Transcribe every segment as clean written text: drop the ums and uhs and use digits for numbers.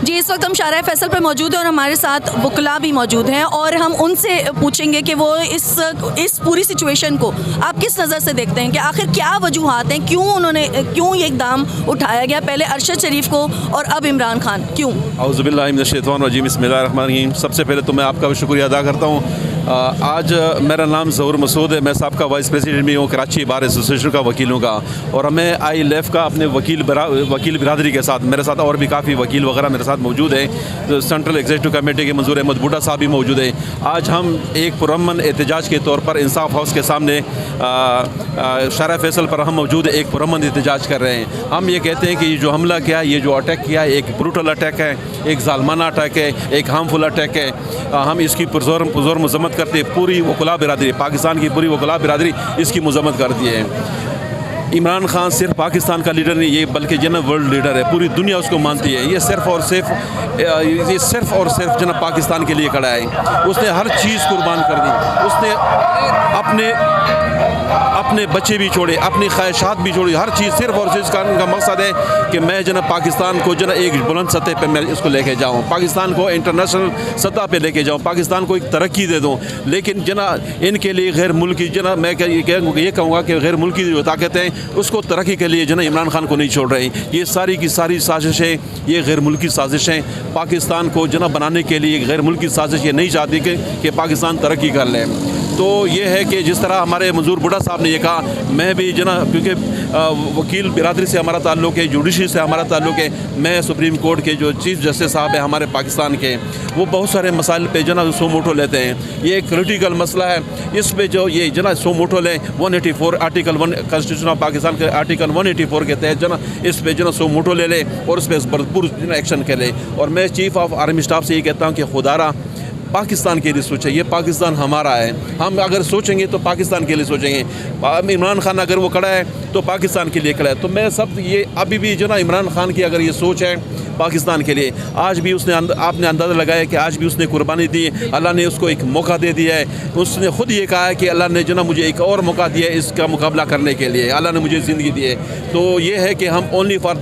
जी, इस वक्त हम शाहराह फैसल पर मौजूद हैं और हमारे साथ वकला भी मौजूद हैं और हम उनसे पूछेंगे कि वो इस पूरी सिचुएशन को आप किस नज़र से देखते हैं कि आखिर क्या वजूहात हैं, क्यों ये इक़दाम उठाया गया, पहले अरशद शरीफ को और अब इमरान खान, क्यों? औज़ुबिल्लाहि मिनश्शैतानिर्रजीम, बिस्मिल्लाहिर्रहमानिर्रहीम। सबसे पहले तो मैं आपका भी शुक्रिया अदा करता हूँ। आज मेरा नाम ज़हूर मसूद है, मैं साबका वाइस प्रेसिडेंट भी हूँ, कराची बार एसोसिएशन का वकीलों का, और हमें ILF का अपने वकील बिरादरी के साथ, मेरे साथ और भी काफ़ी वकील वगैरह मेरे साथ मौजूद हैं। तो सेंट्रल एग्जीक्यूटिव कमेटी के मंजूर अहमद बूटा साहब भी मौजूद हैं। आज हम एक पुरअमन एहतजाज के तौर पर इंसाफ हाउस के सामने शाहराह फैसल पर हम मौजूद एक पुरअमन एहतजाज कर रहे हैं। हम ये कहते हैं कि ये जो हमला किया, ये जो अटैक किया, एक ब्रूटल अटैक है, एक ज़ालमाना अटैक है, एक हार्मफुल अटैक है। हम इसकी पुरज़ोर मज़म्मत करते हैं। पूरी वकला बिरादरी, पाकिस्तान की पूरी वकला बिरादरी इसकी मज़म्मत करती है। इमरान खान सिर्फ पाकिस्तान का लीडर नहीं, ये बल्कि जना वर्ल्ड लीडर है, पूरी दुनिया उसको मानती है। ये सिर्फ और सिर्फ जना पाकिस्तान के लिए खड़ा है। उसने हर चीज़ कुर्बान कर दी, उसने अपने बच्चे भी छोड़े, अपनी ख्वाहिशात भी छोड़ी, हर चीज़ सिर्फ और सिर्फ का मकसद है कि मैं जना पाकिस्तान को जना एक बुलंद सतह पे मैं इसको लेके जाऊँ, पाकिस्तान को इंटरनेशनल सतह पे लेके जाऊँ, पाकिस्तान को एक तरक्की दे दूँ। लेकिन जना इनके लिए गैर मुल्की जना मैं ये कहूँगा कि गैर मुल्की जो ताकतें उसको तरक्की के लिए जना इमरान खान को नहीं छोड़ रही। ये सारी की सारी साजिशें, ये गैर मुल्की साजिशें, पाकिस्तान को जना बनाने के लिए गैर मुल्की साजिश ये नहीं चाहती कि पाकिस्तान तरक्की कर ले। तो ये है कि जिस तरह हमारे मंजूर बूटा साहब ने ये कहा, मैं भी जना क्योंकि वकील बिरादरी से हमारा ताल्लुक़ है, जुडिशरी से हमारा ताल्लुक़ है, मैं सुप्रीम कोर्ट के जो चीफ़ जस्टिस साहब हैं हमारे पाकिस्तान के, वो बहुत सारे मसाइल पे जना सो मोटो लेते हैं। ये एक क्रिटिकल मसला है, इस पे जो ये जना सो मोटो लें 184 आर्टिकल 1 कॉन्स्टिट्यूशन ऑफ पाकिस्तान के आर्टिकल 184 के तहत जना इस पे जना सो मोटो ले लें और उस पर भरपूर एक्शन कर लें। और मैं चीफ़ ऑफ आर्मी स्टाफ से ये कहता हूँ कि खुदारा पाकिस्तान के लिए सोचें, ये पाकिस्तान हमारा है। हम अगर सोचेंगे तो पाकिस्तान के लिए सोचेंगे। इमरान खान अगर वो खड़ा है तो पाकिस्तान के लिए खड़ा है। तो मैं सब ये अभी भी जो ना इमरान खान की अगर ये सोच है पाकिस्तान के लिए, आज भी उसने आपने अंदाज़ा लगाया कि आज भी उसने कुर्बानी दी, अल्लाह ने उसको एक मौका दे दिया है। उसने ख़ुद ये कहा है कि अल्लाह ने जो ना मुझे एक और मौका दिया है इसका मुकाबला करने के लिए, अल्लाह ने मुझे ज़िंदगी दी है। तो ये है कि हम only for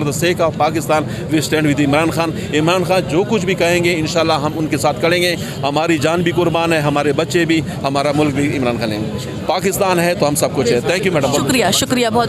the sake of Pakistan we stand with Imran Khan. Imran Khan जो कुछ भी कहेंगे इंशाल्लाह हम उनके साथ करेंगे। हमारी जान भी कुर्बान है, हमारे बच्चे भी, हमारा मुल्क भी इमरान खान है। पाकिस्तान है तो हम सब कुछ है। Thank you madam. शुक्रिया बहुत।